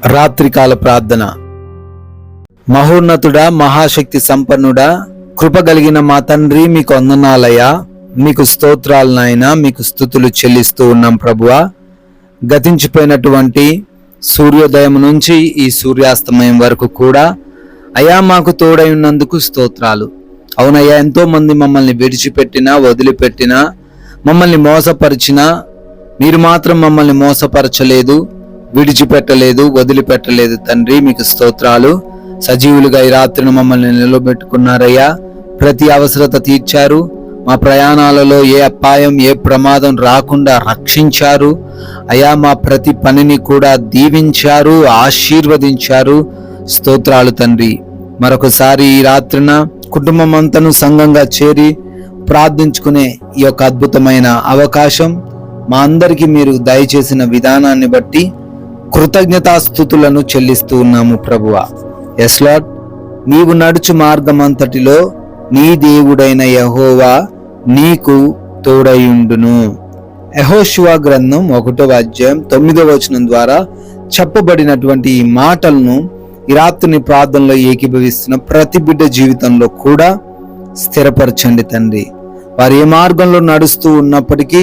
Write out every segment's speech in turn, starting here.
రాత్రికాల ప్రార్థన. మహోన్నతుడా, మహాశక్తి సంపన్నుడా, కృప కలిగిన మా తండ్రి, మీకు వందనాలయ్యా, మీకు స్తోత్రాలు నాయనా, మీకు స్తుతులు చెల్లిస్తూ ఉన్నాం ప్రభువా. గతించిపోయినటువంటి సూర్యోదయం నుంచి ఈ సూర్యాస్తమయం వరకు కూడా అయ్యా మాకు తోడై ఉన్నందుకు స్తోత్రాలు. అవునయ్యా, ఎంతో మంది మమ్మల్ని విడిచిపెట్టినా, వదిలిపెట్టినా, మమ్మల్ని మోసపరిచినా, మీరు మాత్రం మమ్మల్ని మోసపరచలేదు, విడిచిపెట్టలేదు, వదిలిపెట్టలేదు తండ్రి, మీకు స్తోత్రాలు. సజీవులుగా ఈ రాత్రిని మమ్మల్ని నిలబెట్టుకున్నారయ్యా. ప్రతి అవసరత తీర్చారు. మా ప్రయాణాలలో ఏ అపాయం, ఏ ప్రమాదం రాకుండా రక్షించారు అయ్యా. మా ప్రతి పనిని కూడా దీవించారు, ఆశీర్వదించారు. స్తోత్రాలు తండ్రి. మరొకసారి ఈ రాత్రిన కుటుంబం అంతను సంఘంగా చేరి ప్రార్థించుకునే ఈ యొక్క అద్భుతమైన అవకాశం మా అందరికీ మీరు దయచేసిన విధానాన్ని బట్టి కృతజ్ఞతాస్తుతులను చెల్లిస్తూ ఉన్నాము ప్రభువా. ఎస్ లార్డ్, నీవు నడుచు మార్గమంతటిలో నీ దేవుడైన యెహోవా నీకు తోడయుండును. యెహోషువ గ్రంథం 1వ అధ్యాయం 9వ వచనం ద్వారా చెప్పబడినటువంటి ఈ మాటలను ఈ రాత్రిని ప్రార్థనలో ఏకీభవిస్తున్న ప్రతి బిడ్డ జీవితంలో కూడా స్థిరపరచండి తండ్రి. వారు ఏ మార్గంలో నడుస్తూ ఉన్నప్పటికీ,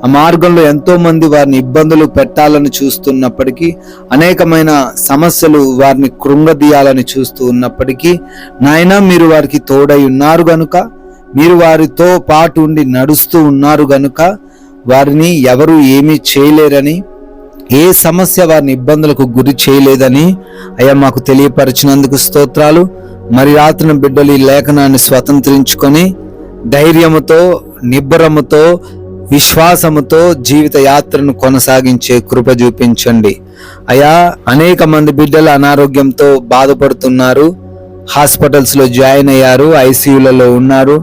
ఆ మార్గంలో ఎంతో మంది వారిని ఇబ్బందులు పెట్టాలని చూస్తున్నప్పటికీ, అనేకమైన సమస్యలు వారిని కృంగదీయాలని చూస్తూ ఉన్నప్పటికీ, నాయనా మీరు వారికి తోడై ఉన్నారు గనుక, మీరు వారితో పాటు ఉండి నడుస్తూ ఉన్నారు గనుక వారిని ఎవరు ఏమీ చేయలేరని, ఏ సమస్య వారిని ఇబ్బందులకు గురి చేయలేదని అయ్యా మాకు తెలియపరిచినందుకు స్తోత్రాలు. మరి రాత్రిన బిడ్డలు ఈ లేఖనాన్ని స్వతంత్రించుకొని ధైర్యముతో, నిబ్బరముతో, విశ్వాసముతో జీవిత యాత్రను కొనసాగించే కృప చూపించండి అయ్యా. అనేక మంది బిడ్డలు అనారోగ్యంతో బాధపడుతున్నారు, హాస్పిటల్స్ లో జాయిన్ అయ్యారు, ఐసీయూలలో ఉన్నారు.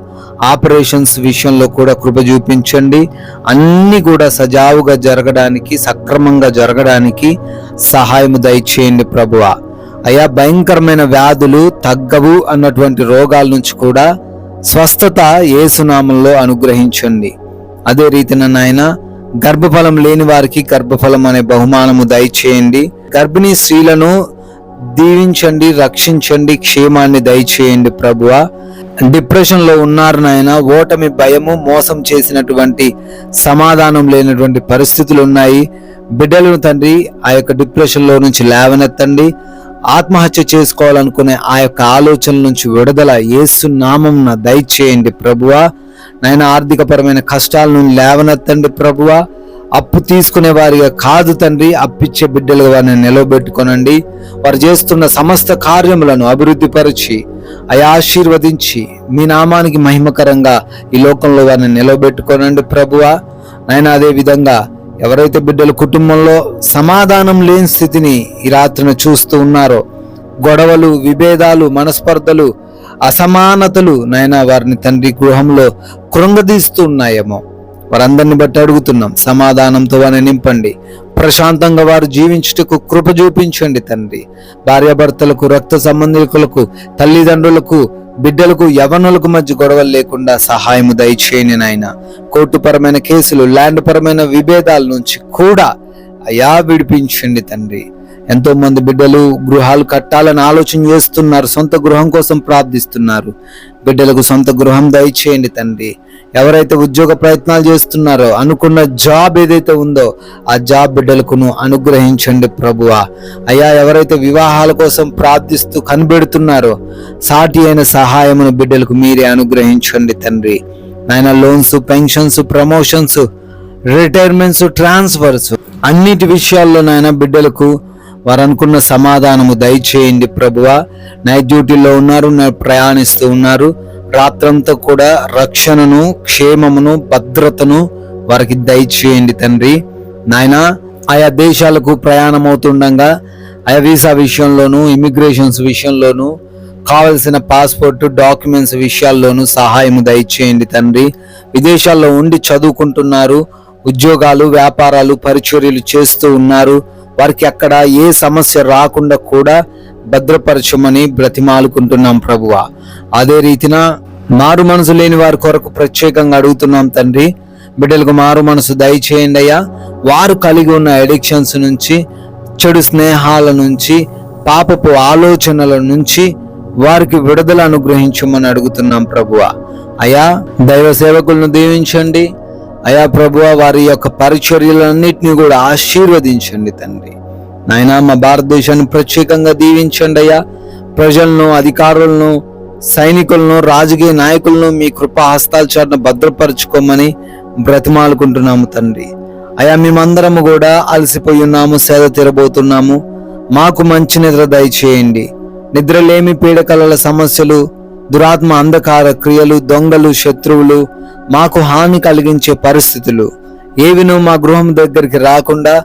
ఆపరేషన్స్ విషయంలో కూడా కృప చూపించండి. అన్ని కూడా సజావుగా జరగడానికి, సక్రమంగా జరగడానికి సహాయము దయచేయండి ప్రభువా. అయ్యా, భయంకరమైన వ్యాధులు తగ్గవు అన్నటువంటి రోగాల నుంచి కూడా స్వస్థత యేసునామంలో అనుగ్రహించండి. అదే రీతిన నాయన, గర్భఫలం లేని వారికి గర్భఫలం అనే బహుమానము దయచేయండి. గర్భిణీ స్త్రీలను దీవించండి, రక్షించండి, క్షేమాన్ని దయచేయండి ప్రభువా. డిప్రెషన్ లో ఉన్నారు నాయన, ఓటమి, భయము, మోసం చేసినటువంటి సమాధానం లేనటువంటి పరిస్థితులు ఉన్నాయి. బిడ్డలను తండ్రి ఆ యొక్క డిప్రెషన్ లో నుంచి లేవనెత్తండి. ఆత్మహత్య చేసుకోవాలనుకునే ఆ యొక్క ఆలోచనల నుంచి విడుదల యేసు నామమున దయచేయండి ప్రభువా. నాయన, ఆర్థికపరమైన కష్టాల నుండి లేవనెత్తండి ప్రభువా. అప్పు తీసుకునే వారిగా కాదు తండ్రి, అప్పిచ్చే బిడ్డలుగా వారిని నిలబెట్టుకొనండి. వారు చేస్తున్న సమస్త కార్యములను అభివృద్ధి పరిచి అయా ఆశీర్వదించి మీ నామానికి మహిమకరంగా ఈ లోకంలో వారిని నిలబెట్టుకోనండి ప్రభువా. నాయన, అదే విధంగా ఎవరైతే బిడ్డలు కుటుంబంలో సమాధానం లేని స్థితిని ఈ రాత్రిన చూస్తూ ఉన్నారో, గొడవలు, విభేదాలు, మనస్పర్ధలు, అసమానతలు నాయన వారిని తండ్రి గృహంలో కృంగదీస్తూ ఉన్నాయేమో, వారందరిని బట్టి అడుగుతున్నాం, సమాధానంతో వారిని నింపండి. ప్రశాంతంగా వారు జీవించుటకు కృప చూపించండి తండ్రి. భార్యాభర్తలకు, రక్త సంబంధికులకు, తల్లిదండ్రులకు, బిడ్డలకు, యవ్వనులకు మధ్య గొడవలు లేకుండా సహాయము దయచేయండి నాయన. కోర్టుపరమైన కేసులు, ల్యాండ్ పరమైన విభేదాల నుంచి కూడా అయా విడిపించండి తండ్రి. ఎంతో మంది బిడ్డలు గృహాలు కట్టాలని ఆలోచన చేస్తున్నారు, సొంత గృహం కోసం ప్రార్థిస్తున్నారు. బిడ్డలకు సొంత గృహం దయచేయండి తండ్రి. ఎవరైతే ఉద్యోగ ప్రయత్నాలు చేస్తున్నారో, అనుకున్న జాబ్ ఏదైతే ఉందో ఆ జాబ్ బిడ్డలకును అనుగ్రహించండి ప్రభువా. అయ్యా, ఎవరైతే వివాహాల కోసం ప్రార్థిస్తూ కనిపెడుతున్నారో సాటి అయిన సహాయమును బిడ్డలకు మీరే అనుగ్రహించండి తండ్రి. నాయన, loans, pensions, promotions, retirements, transfers అన్నిటి విషయాల్లో నాయన బిడ్డలకు వారు అనుకున్న సమాధానము దయచేయండి ప్రభువా. నైట్ డ్యూటీలో ఉన్నారు, ప్రయాణిస్తూ ఉన్నారు. రాత్రంతా కూడా రక్షణను, క్షేమమును, భద్రతను వారికి దయచేయండి తండ్రి. నాయన, ఆయా దేశాలకు ప్రయాణం అవుతుండగా ఆయా వీసా విషయంలోను, ఇమిగ్రేషన్స్ విషయంలోను, కావలసిన పాస్పోర్ట్, డాక్యుమెంట్స్ విషయాల్లోనూ సహాయము దయచేయండి తండ్రి. విదేశాల్లో ఉండి చదువుకుంటున్నారు, ఉద్యోగాలు, వ్యాపారాలు, పరిచర్యలు చేస్తూ ఉన్నారు. వారికి అక్కడ ఏ సమస్య రాకుండా కూడా భద్రపరచమని బ్రతిమాలుకుంటున్నాం ప్రభువా. అదే రీతిన మారు మనసు లేని వారి కొరకు ప్రత్యేకంగా అడుగుతున్నాం తండ్రి. బిడ్డలకు మారు మనసు దయచేయండి అయ్యా. వారు కలిగి ఉన్న అడిక్షన్స్ నుంచి చెడు స్నేహాల నుంచి, పాపపు ఆలోచనల నుంచి వారికి విడుదల అనుగ్రహించమని అడుగుతున్నాం ప్రభువా. అయా దైవ సేవకులను దీవించండి అయా ప్రభువా, వారి యొక్క పరిచర్యలన్నిటినీ కూడా ఆశీర్వదించండి తండ్రి. నాయనా మా భారతదేశాన్ని ప్రత్యేకంగా దీవించండి అయ్యా. ప్రజలను, అధికారులను, సైనికులను, రాజకీయ నాయకులను మీ కృపా హస్తాల చాటున భద్రపరచుకోమని బ్రతిమాలుకుంటున్నాము తండ్రి. అయా మేమందరము కూడా అలసిపోయి ఉన్నాము, సేద తీరబోతున్నాము. మాకు మంచి నిద్ర దయచేయండి. నిద్రలేమి, పీడకలల సమస్యలు, దురాత్మ అంధకార క్రియలు, దొంగలు, శత్రువులు, మాకు హాని కలిగించే పరిస్థితులు ఏవినూ మా గృహం దగ్గరికి రాకుండా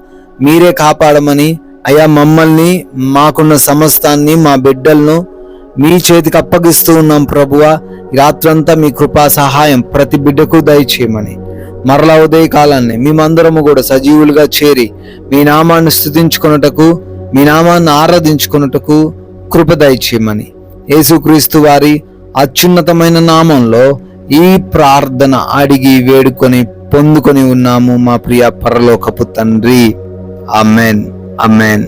మీరే కాపాడమని అయా మమ్మల్ని, మాకున్న సమస్తాన్ని, మా బిడ్డలను మీ చేతికి అప్పగిస్తూ ఉన్నాం ప్రభువా. రాత్రంతా మీ కృపా సహాయం ప్రతి బిడ్డకు దయచేయమని, మరలా ఉదయకాలాన్ని మేమందరము కూడా సజీవులుగా చేరి మీ నామాన్ని స్తుతించుకొనుటకు, మీ నామాన్ని ఆరాధించుకొనుటకు కృప దయచేయమని యేసుక్రీస్తు వారి అత్యున్నతమైన నామంలో ఈ ప్రార్థన అడిగి వేడుకొని పొందుకొని ఉన్నాము మా ప్రియ పరలోకపు తండ్రి. Amen, amen.